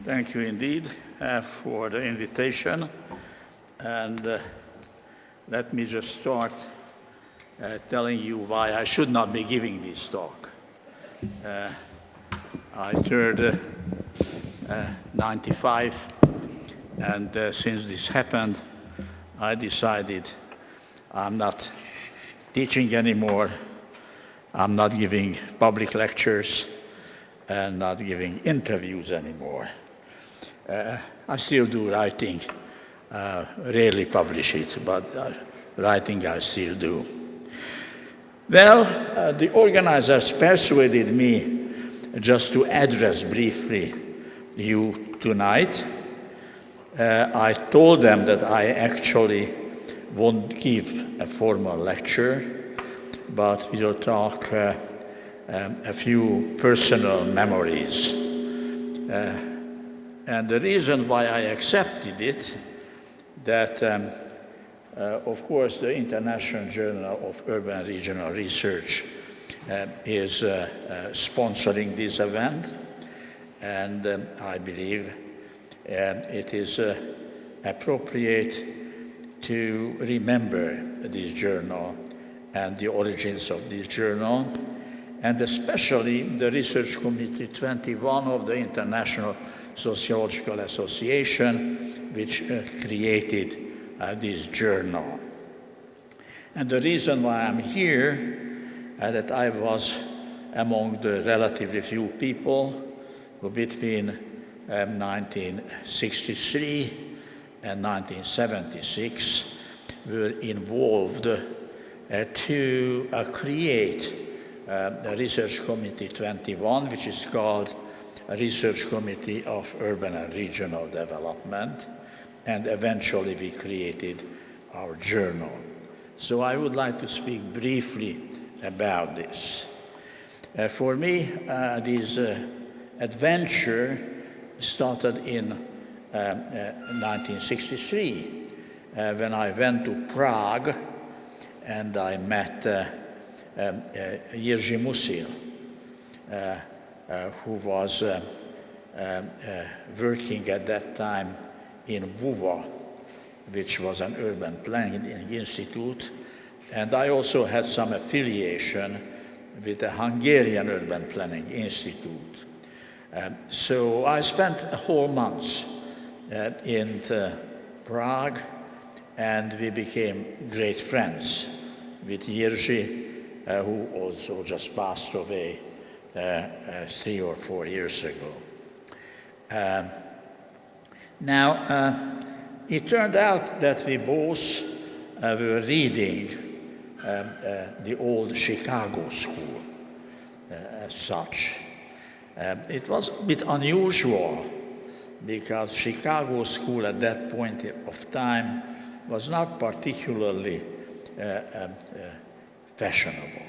Thank you indeed for the invitation. And let me just start telling you why I should not be giving this talk. I turned 95, and since this happened, I decided I'm not teaching anymore, I'm not giving public lectures, and not giving interviews anymore. I still do writing, rarely publish it, but writing I still do. Well, the organizers persuaded me just to address briefly you tonight. I told them that I actually won't give a formal lecture, but we'll talk a few personal memories. And the reason why I accepted it, that of course the International Journal of Urban Regional Research is sponsoring this event, and I believe it is appropriate to remember this journal and the origins of this journal, and especially the Research Committee 21 of the International Sociological Association, which created this journal. And the reason why I'm here, that I was among the relatively few people who between 1963 and 1976 were involved to create the Research Committee 21, which is called a Research Committee of Urban and Regional Development, and eventually we created our journal. So I would like to speak briefly about this. For me, this adventure started in 1963 when I went to Prague and I met Jiří Musil, who was working at that time in WUVA, which was an urban planning institute, and I also had some affiliation with the Hungarian Urban Planning Institute. So I spent a whole month in Prague, and we became great friends with Jiří, who also just passed away 3 or 4 years ago. Now, it turned out that we both were reading the old Chicago school as such. It was a bit unusual because Chicago school at that point of time was not particularly fashionable.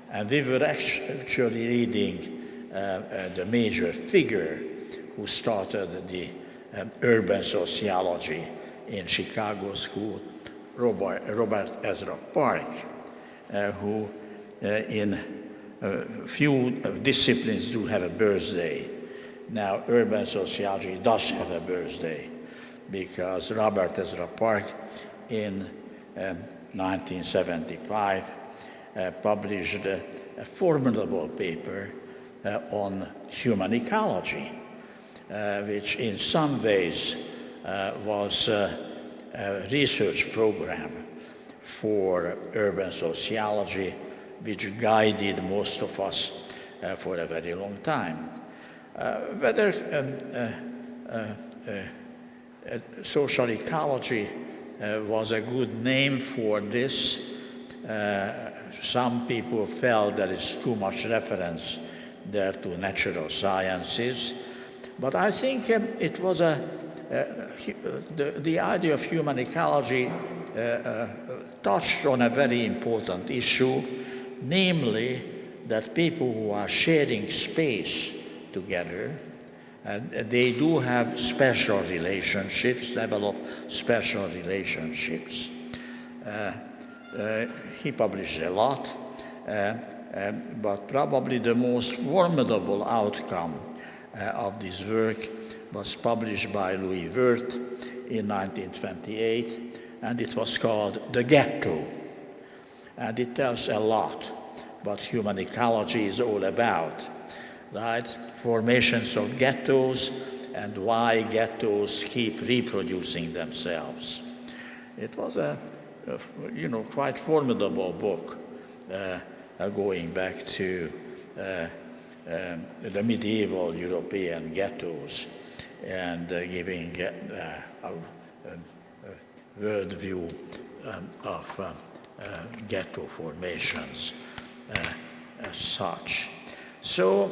And we were actually reading the major figure who started the urban sociology in Chicago school, Robert Ezra Park, who in a few disciplines do have a birthday. Now, urban sociology does have a birthday because Robert Ezra Park in 1975 published a formidable paper on human ecology, which in some ways was a research program for urban sociology, which guided most of us for a very long time. Whether social ecology was a good name for this, some people felt there is too much reference there to natural sciences, but I think it was the idea of human ecology touched on a very important issue, namely that people who are sharing space together, they do have special relationships, develop special relationships. He published a lot, but probably the most formidable outcome of this work was published by Louis Wirth in 1928, and it was called The Ghetto. And it tells a lot what human ecology is all about, right? Formations of ghettos and why ghettos keep reproducing themselves. It was a quite formidable book going back to the medieval European ghettos and giving a world view of ghetto formations as such. So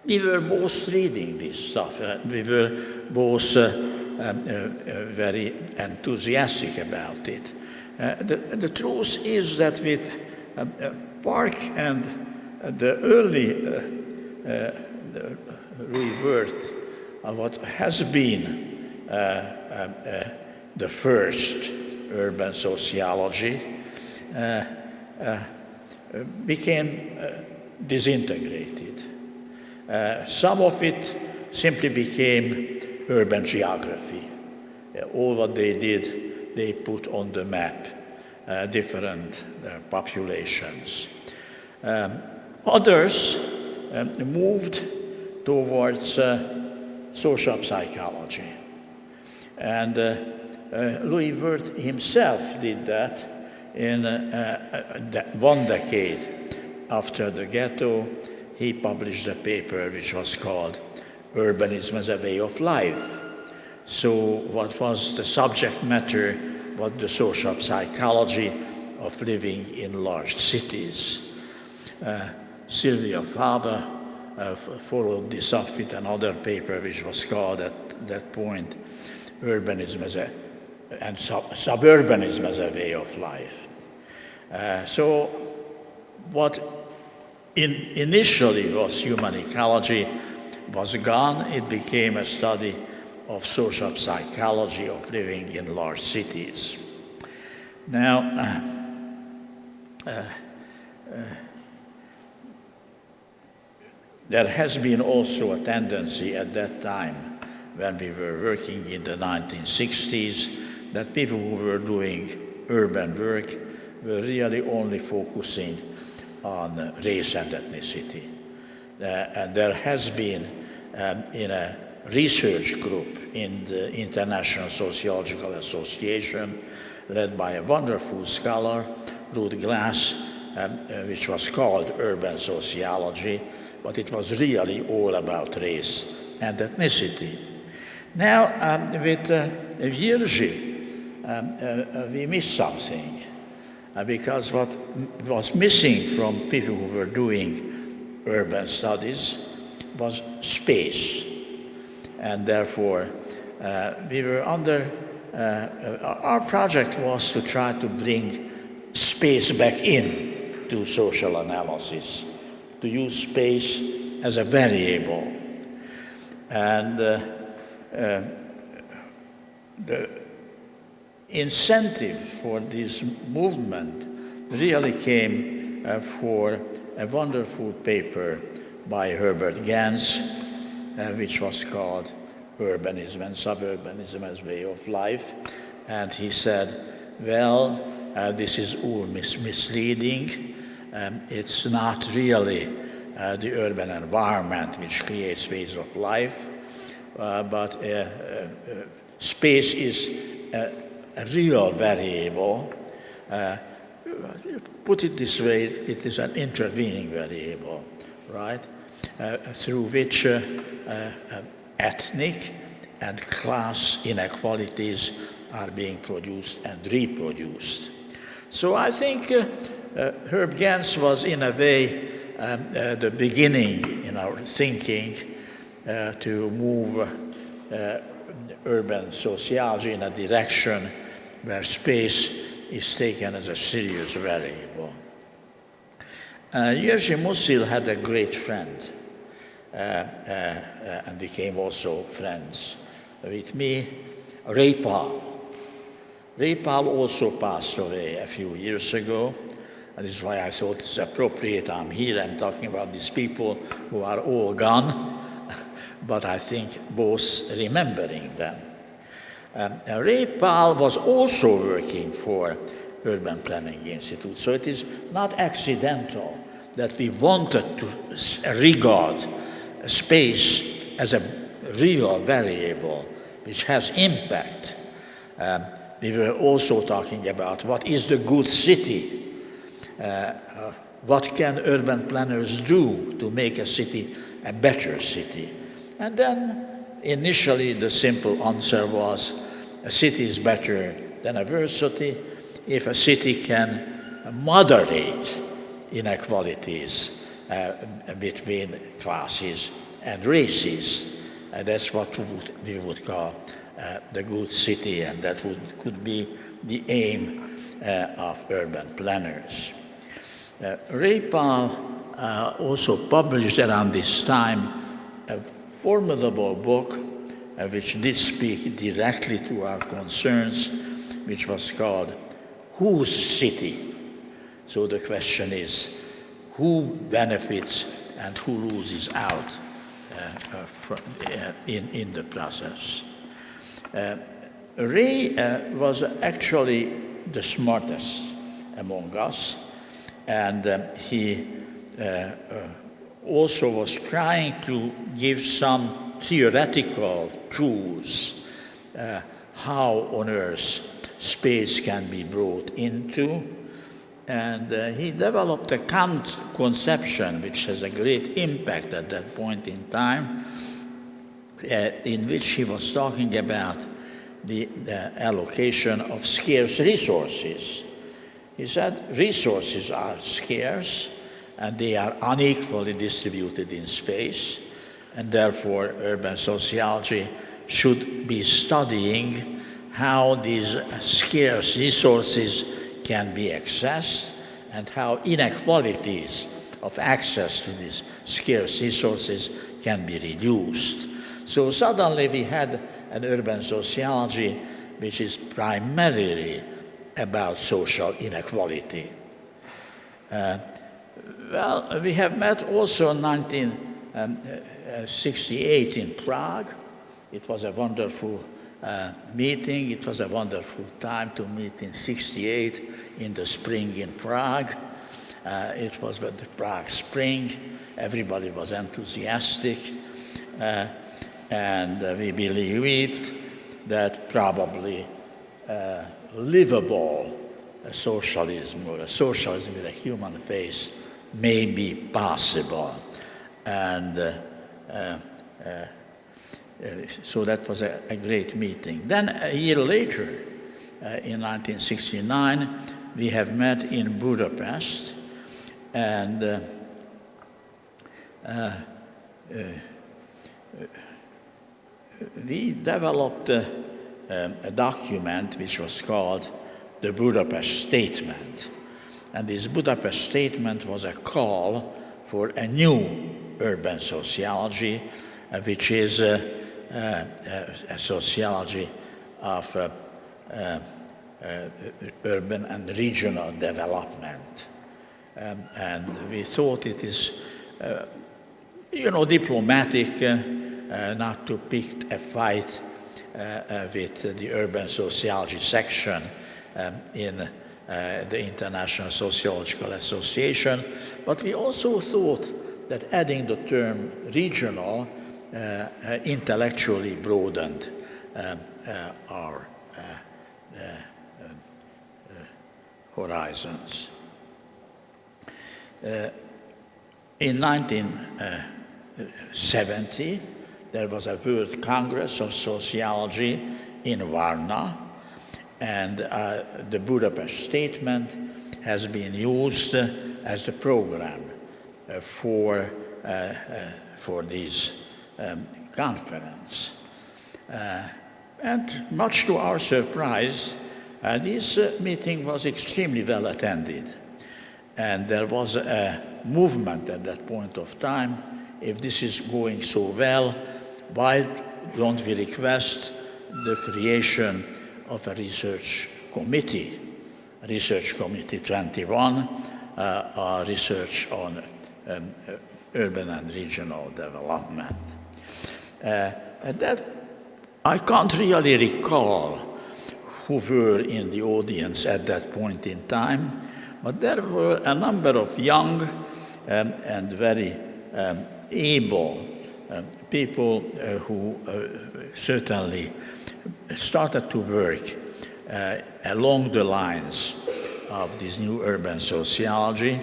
we were both reading this stuff. We were both very enthusiastic about it. The truth is that with Park and the early Louis Wirth, what has been the first urban sociology, became disintegrated. Some of it simply became urban geography. All what they did, they put on the map different populations. Others moved towards social psychology. And Louis Wirth himself did that in one decade after the ghetto. He published a paper which was called Urbanism as a Way of Life. So what was the subject matter was the social psychology of living in large cities. Sylvia Fava followed this up with another paper which was called at that point Urbanism as a and Suburbanism as a Way of Life. So what initially was human ecology was gone. It became a study of social psychology of living in large cities. Now, there has been also a tendency at that time, when we were working in the 1960s, that people who were doing urban work were really only focusing on race and ethnicity. And there has been, in a research group in the International Sociological Association, led by a wonderful scholar, Ruth Glass, which was called Urban Sociology, but it was really all about race and ethnicity. Now, with Jiří, we missed something, because what was missing from people who were doing urban studies was space. And therefore, we were under, our project was to try to bring space back in to social analysis, to use space as a variable. And the incentive for this movement really came for a wonderful paper by Herbert Gans, which was called Urbanism and Suburbanism as Way of Life. And he said, well, this is all misleading. It's not really the urban environment which creates ways of life, but space is a real variable. Put it this way, it is an intervening variable, right? Through which ethnic and class inequalities are being produced and reproduced. So I think Herb Gans was in a way the beginning in our thinking to move urban sociology in a direction where space is taken as a serious variable. Jiří Musil had a great friend and became also friends with me, Ray Pahl. Ray Pahl also passed away a few years ago. And this is why I thought it's appropriate I'm here and talking about these people who are all gone, but I think both remembering them. Ray Powell was also working for Urban Planning Institute, so it is not accidental that we wanted to regard space as a real variable which has impact. We were also talking about what is the good city, what can urban planners do to make a city a better city. And then initially the simple answer was a city is better than a worse city if a city can moderate inequalities between classes and races. That's what we would call the good city, and that could be the aim of urban planners. Ray Powell also published around this time a formidable book which did speak directly to our concerns, which was called Whose City? So the question is, who benefits and who loses out in the process? Ray was actually the smartest among us, and he also was trying to give some theoretical truths how on earth space can be brought into. And he developed a conception which has a great impact at that point in time, in which he was talking about the allocation of scarce resources. He said resources are scarce and they are unequally distributed in space, and therefore urban sociology should be studying how these scarce resources can be accessed and how inequalities of access to these scarce resources can be reduced. So suddenly we had an urban sociology which is primarily about social inequality. Well, we have met also in 1968 in Prague. It was a wonderful meeting. It was a wonderful time to meet in '68 in the spring in Prague. It was the Prague Spring. Everybody was enthusiastic. And we believed that probably livable socialism, or a socialism with a human face, may be possible. And so that was a great meeting. Then a year later, in 1969, we have met in Budapest, and we developed a document which was called the Budapest Statement. And this Budapest Statement was a call for a new urban sociology, which is a sociology of urban and regional development. And we thought it is, diplomatic not to pick a fight with the urban sociology section in the International Sociological Association, but we also thought that adding the term regional intellectually broadened our horizons. In 1970, there was a World Congress of Sociology in Varna, and the Budapest Statement has been used as the program for this conference. And much to our surprise, this meeting was extremely well attended. And there was a movement at that point of time: if this is going so well, why don't we request the creation of a research committee, Research Committee 21, research on urban and regional development. And that I can't really recall who were in the audience at that point in time, but there were a number of young and very able people who certainly started to work along the lines of this new urban sociology.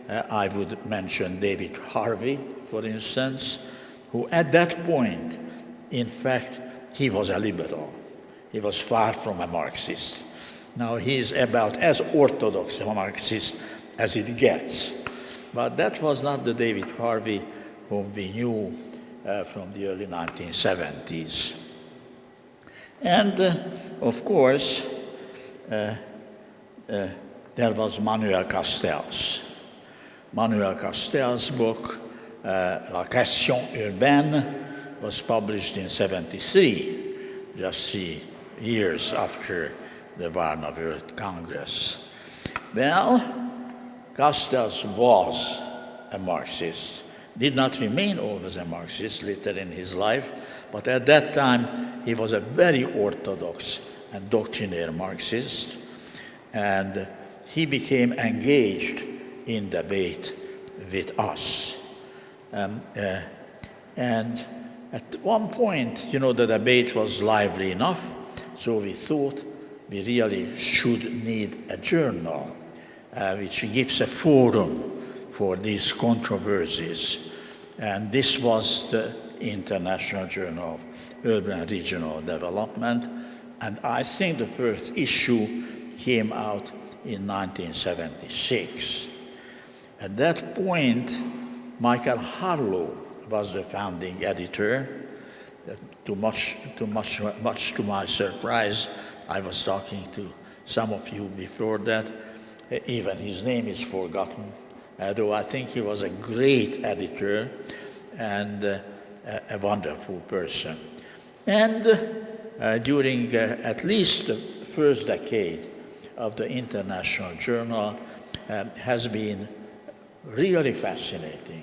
I would mention David Harvey, for instance, who at that point, in fact, he was a liberal. He was far from a Marxist. Now he's about as orthodox a Marxist as it gets. But that was not the David Harvey whom we knew from the early 1970s. And of course, there was Manuel Castells. Manuel Castells' book, La Question Urbaine, was published in 1973, just 3 years after the Varna World Congress. Well, Castells was a Marxist, did not remain always a Marxist later in his life, but at that time he was a very orthodox and doctrinaire Marxist, and he became engaged in debate with us. And at one point, you know, the debate was lively enough, so we thought we really should need a journal which gives a forum for these controversies. And this was the International Journal of Urban and Regional Development. And I think the first issue came out in 1976. At that point, Michael Harlow was the founding editor. Much to my surprise, I was talking to some of you before that. Even his name is forgotten, though I think he was a great editor and a wonderful person. And during at least the first decade of the International Journal has been really fascinating.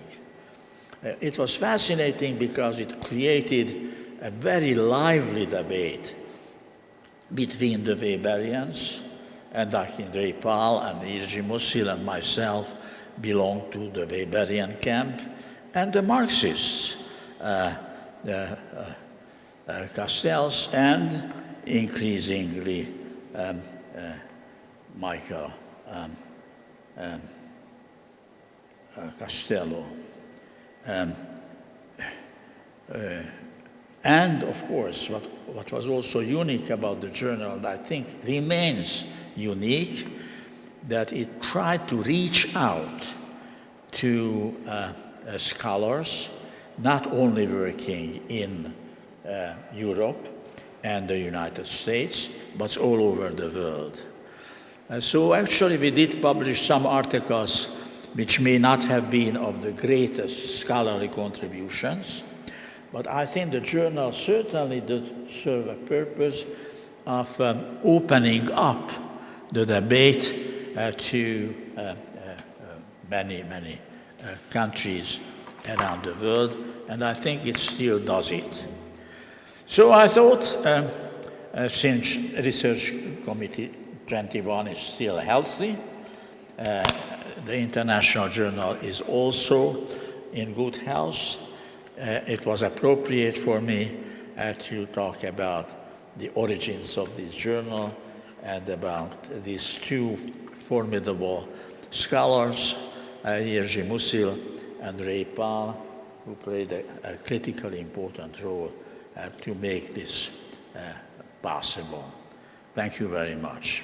It was fascinating because it created a very lively debate between the Weberians, and Akin Reipal and Jiří Musil and myself belonged to the Weberian camp, and the Marxists, Castells, and increasingly Michael Castello. And of course, what was also unique about the journal, and I think remains unique, that it tried to reach out to scholars, not only working in Europe and the United States, but all over the world. So actually we did publish some articles which may not have been of the greatest scholarly contributions, but I think the journal certainly did serve a purpose of opening up the debate to many countries around the world, and I think it still does it. So I thought, since Research Committee 21 is still healthy, the International Journal is also in good health, it was appropriate for me to talk about the origins of this journal and about these two formidable scholars, Jiří Musil and Reipal, who played a critically important role to make this possible. Thank you very much.